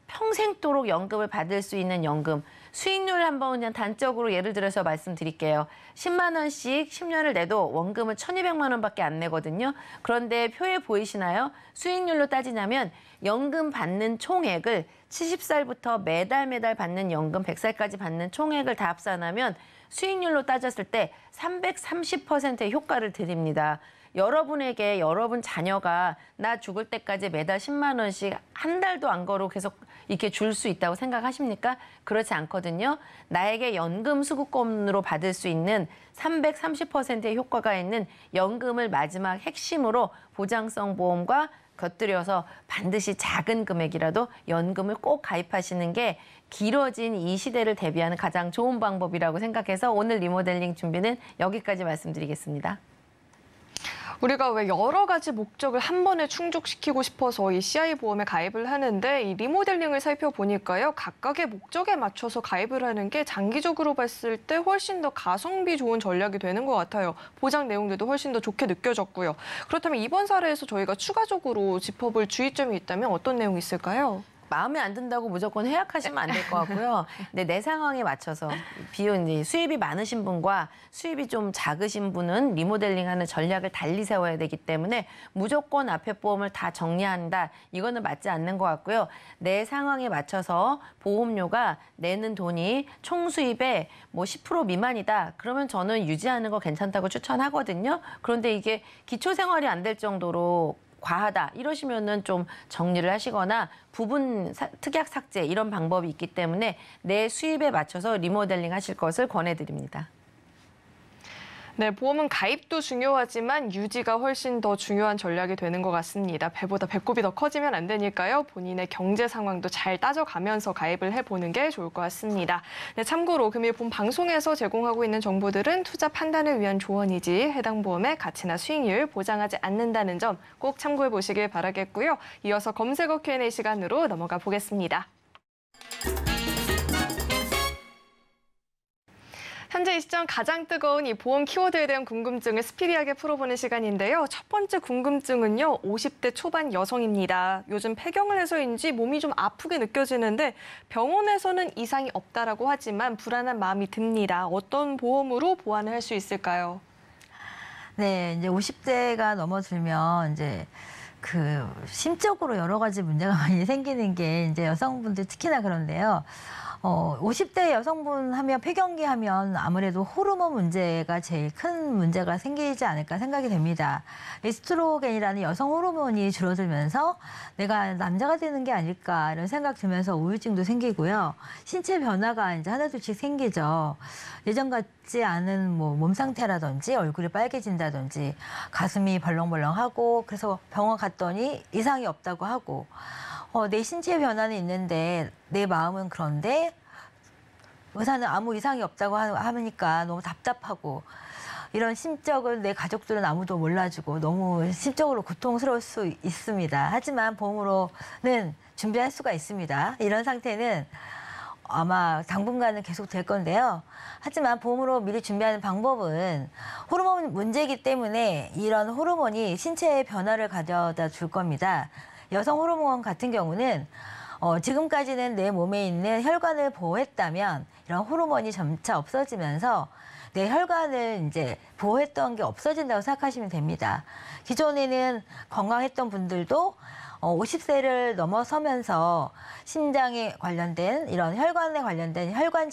평생도록 연금을 받을 수 있는 연금. 수익률 한번 그냥 단적으로 예를 들어서 말씀드릴게요. 10만 원씩 10년을 내도 원금은 1,200만 원밖에 안 내거든요. 그런데 표에 보이시나요? 수익률로 따지냐면 연금 받는 총액을 70살부터 매달 받는 연금 100살까지 받는 총액을 다 합산하면 수익률로 따졌을 때 330%의 효과를 드립니다. 여러분에게 여러분 자녀가 나 죽을 때까지 매달 10만 원씩 한 달도 안 걸고 계속 이렇게 줄 수 있다고 생각하십니까? 그렇지 않거든요. 나에게 연금 수급권으로 받을 수 있는 330%의 효과가 있는 연금을 마지막 핵심으로 보장성 보험과 곁들여서 반드시 작은 금액이라도 연금을 꼭 가입하시는 게 길어진 이 시대를 대비하는 가장 좋은 방법이라고 생각해서 오늘 리모델링 준비는 여기까지 말씀드리겠습니다. 우리가 왜 여러 가지 목적을 한 번에 충족시키고 싶어서 이 CI 보험에 가입을 하는데 이 리모델링을 살펴보니까요. 각각의 목적에 맞춰서 가입을 하는 게 장기적으로 봤을 때 훨씬 더 가성비 좋은 전략이 되는 것 같아요. 보장 내용들도 훨씬 더 좋게 느껴졌고요. 그렇다면 이번 사례에서 저희가 추가적으로 짚어볼 주의점이 있다면 어떤 내용이 있을까요? 마음에 안 든다고 무조건 해약하시면 안 될 것 같고요. 근데 내 상황에 맞춰서 비용 수입이 많으신 분과 수입이 좀 작으신 분은 리모델링하는 전략을 달리 세워야 되기 때문에 무조건 앞에 보험을 다 정리한다. 이거는 맞지 않는 것 같고요. 내 상황에 맞춰서 보험료가 내는 돈이 총 수입의 뭐 10% 미만이다. 그러면 저는 유지하는 거 괜찮다고 추천하거든요. 그런데 이게 기초생활이 안 될 정도로 과하다 이러시면은 좀 정리를 하시거나 부분 특약 삭제 이런 방법이 있기 때문에 내 수입에 맞춰서 리모델링 하실 것을 권해드립니다. 네, 보험은 가입도 중요하지만 유지가 훨씬 더 중요한 전략이 되는 것 같습니다. 배보다 배꼽이 더 커지면 안 되니까요. 본인의 경제 상황도 잘 따져가면서 가입을 해보는 게 좋을 것 같습니다. 네, 참고로 금일 본 방송에서 제공하고 있는 정보들은 투자 판단을 위한 조언이지 해당 보험의 가치나 수익률 보장하지 않는다는 점 꼭 참고해 보시길 바라겠고요. 이어서 검색어 Q&A 시간으로 넘어가 보겠습니다. 현재 이 시점 가장 뜨거운 이 보험 키워드에 대한 궁금증을 스피디하게 풀어보는 시간인데요. 첫 번째 궁금증은요. 50대 초반 여성입니다. 요즘 폐경을 해서인지 몸이 좀 아프게 느껴지는데 병원에서는 이상이 없다라고 하지만 불안한 마음이 듭니다. 어떤 보험으로 보완을 할 수 있을까요? 네, 이제 50대가 넘어들면 이제 그 심적으로 여러 가지 문제가 많이 생기는 게 이제 여성분들 특히나 그런데요. 50대 여성분 하면 폐경기 하면 아무래도 호르몬 문제가 제일 큰 문제가 생기지 않을까 생각이 됩니다. 에스트로겐이라는 여성 호르몬이 줄어들면서 내가 남자가 되는 게 아닐까 이런 생각 들면서 우울증도 생기고요. 신체 변화가 이제 하나둘씩 생기죠. 예전 같지 않은 뭐 몸 상태라든지 얼굴이 빨개진다든지 가슴이 벌렁벌렁하고 그래서 병원 갔더니 이상이 없다고 하고 내 신체 변화는 있는데 내 마음은 그런데 의사는 아무 이상이 없다고 하니까 너무 답답하고 이런 심적을 내 가족들은 아무도 몰라주고 너무 심적으로 고통스러울 수 있습니다. 하지만 보험으로는 준비할 수가 있습니다. 이런 상태는 아마 당분간은 계속 될 건데요. 하지만 보험으로 미리 준비하는 방법은 호르몬 문제이기 때문에 이런 호르몬이 신체에 변화를 가져다 줄 겁니다. 여성 호르몬 같은 경우는 지금까지는 내 몸에 있는 혈관을 보호했다면 이런 호르몬이 점차 없어지면서 내 혈관을 이제 보호했던 게 없어진다고 생각하시면 됩니다. 기존에는 건강했던 분들도 50세를 넘어서면서 심장에 관련된 이런 혈관에 관련된 혈관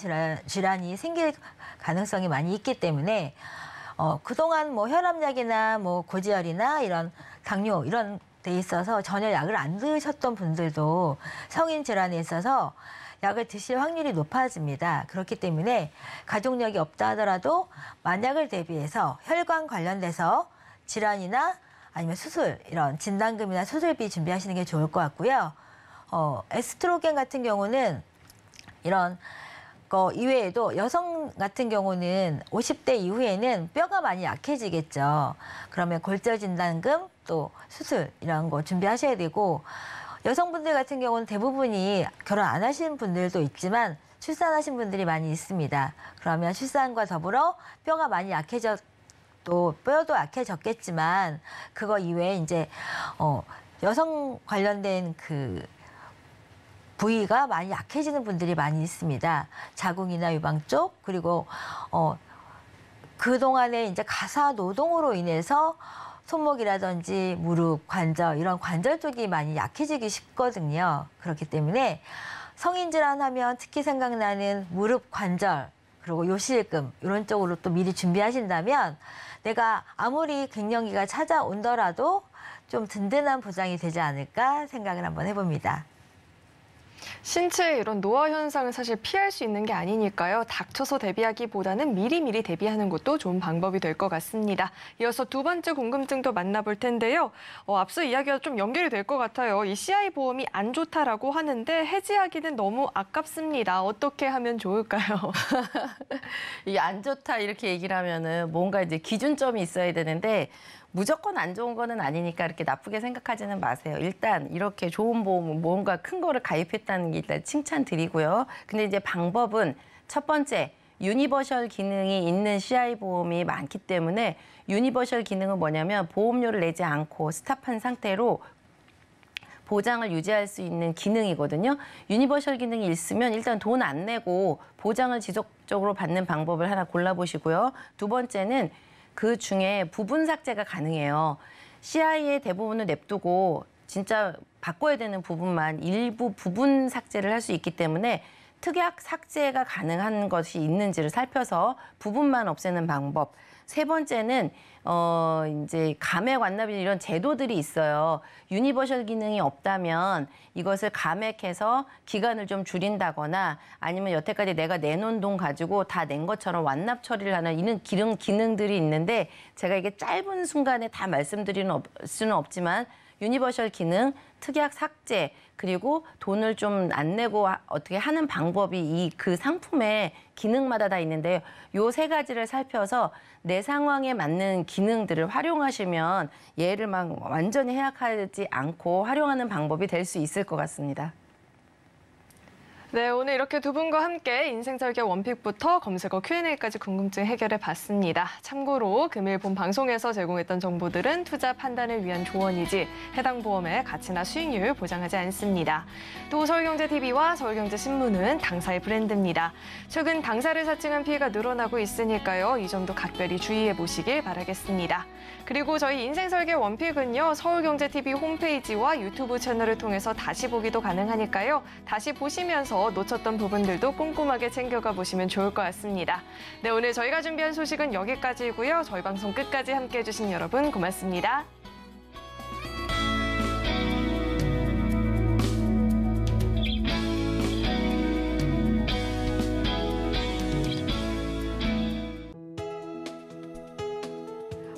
질환이 생길 가능성이 많이 있기 때문에 그동안 뭐 혈압약이나 뭐 고지혈이나 이런 당뇨 이런 데 있어서 전혀 약을 안 드셨던 분들도 성인 질환에 있어서 약을 드실 확률이 높아집니다. 그렇기 때문에 가족력이 없다 하더라도 만약을 대비해서 혈관 관련돼서 질환이나 아니면 수술 이런 진단금이나 수술비 준비하시는 게 좋을 것 같고요. 에스트로겐 같은 경우는 이런 거 이외에도 여성 같은 경우는 50대 이후에는 뼈가 많이 약해지겠죠. 그러면 골절 진단금 또 수술 이런 거 준비하셔야 되고 여성분들 같은 경우는 대부분이 결혼 안 하신 분들도 있지만 출산하신 분들이 많이 있습니다. 그러면 출산과 더불어 뼈가 많이 또 뼈도 약해졌겠지만 그거 이외에 이제 여성 관련된 그 부위가 많이 약해지는 분들이 많이 있습니다. 자궁이나 유방 쪽 그리고 그동안에 이제 가사 노동으로 인해서 손목이라든지 무릎, 관절 이런 관절 쪽이 많이 약해지기 쉽거든요. 그렇기 때문에 성인 질환하면 특히 생각나는 무릎 관절 그리고 요실금 이런 쪽으로 또 미리 준비하신다면 내가 아무리 갱년기가 찾아온더라도 좀 든든한 보장이 되지 않을까 생각을 한번 해봅니다. 신체의 이런 노화 현상을 사실 피할 수 있는 게 아니니까요. 닥쳐서 대비하기보다는 미리미리 대비하는 것도 좋은 방법이 될 것 같습니다. 이어서 두 번째 궁금증도 만나볼 텐데요. 앞서 이야기와 좀 연결이 될 것 같아요. 이 CI 보험이 안 좋다라고 하는데 해지하기는 너무 아깝습니다. 어떻게 하면 좋을까요? 이 안 좋다 이렇게 얘기를 하면은 뭔가 이제 기준점이 있어야 되는데 무조건 안 좋은 거는 아니니까 이렇게 나쁘게 생각하지는 마세요. 일단 이렇게 좋은 보험은 뭔가 큰 거를 가입했다는 게 일단 칭찬드리고요. 근데 이제 방법은 첫 번째, 유니버셜 기능이 있는 CI 보험이 많기 때문에 유니버셜 기능은 뭐냐면 보험료를 내지 않고 스탑한 상태로 보장을 유지할 수 있는 기능이거든요. 유니버셜 기능이 있으면 일단 돈 안 내고 보장을 지속적으로 받는 방법을 하나 골라보시고요. 두 번째는 그 중에 부분 삭제가 가능해요. CI의 대부분을 냅두고 진짜 바꿔야 되는 부분만 일부 부분 삭제를 할 수 있기 때문에 특약 삭제가 가능한 것이 있는지를 살펴서 부분만 없애는 방법. 세 번째는 이제 감액 완납 이런 제도들이 있어요. 유니버셜 기능이 없다면 이것을 감액해서 기간을 좀 줄인다거나 아니면 여태까지 내가 내놓은 돈 가지고 다 낸 것처럼 완납 처리를 하는 이런 기능들이 있는데 제가 이게 짧은 순간에 다 말씀드리는 수는 없지만 유니버셜 기능, 특약 삭제, 그리고 돈을 좀 안 내고 어떻게 하는 방법이 그 상품의 기능마다 다 있는데요. 요 세 가지를 살펴서 내 상황에 맞는 기능들을 활용하시면 얘를 막 완전히 해약하지 않고 활용하는 방법이 될 수 있을 것 같습니다. 네, 오늘 이렇게 두 분과 함께 인생설계 원픽부터 검색어 Q&A까지 궁금증 해결해 봤습니다. 참고로 금일 본 방송에서 제공했던 정보들은 투자 판단을 위한 조언이지 해당 보험의 가치나 수익률 보장하지 않습니다. 또 서울경제TV와 서울경제신문은 당사의 브랜드입니다. 최근 당사를 사칭한 피해가 늘어나고 있으니까요. 이 점도 각별히 주의해 보시길 바라겠습니다. 그리고 저희 인생설계 원픽은요. 서울경제TV 홈페이지와 유튜브 채널을 통해서 다시 보기도 가능하니까요. 다시 보시면서 놓쳤던 부분들도 꼼꼼하게 챙겨가 보시면 좋을 것 같습니다. 네, 오늘 저희가 준비한 소식은 여기까지이고요. 저희 방송 끝까지 함께해 주신 여러분 고맙습니다.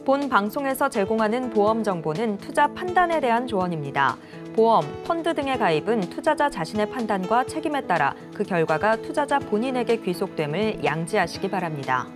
본 방송에서 제공하는 보험 정보는 투자 판단에 대한 조언입니다. 보험, 펀드 등의 가입은 투자자 자신의 판단과 책임에 따라 그 결과가 투자자 본인에게 귀속됨을 양지하시기 바랍니다.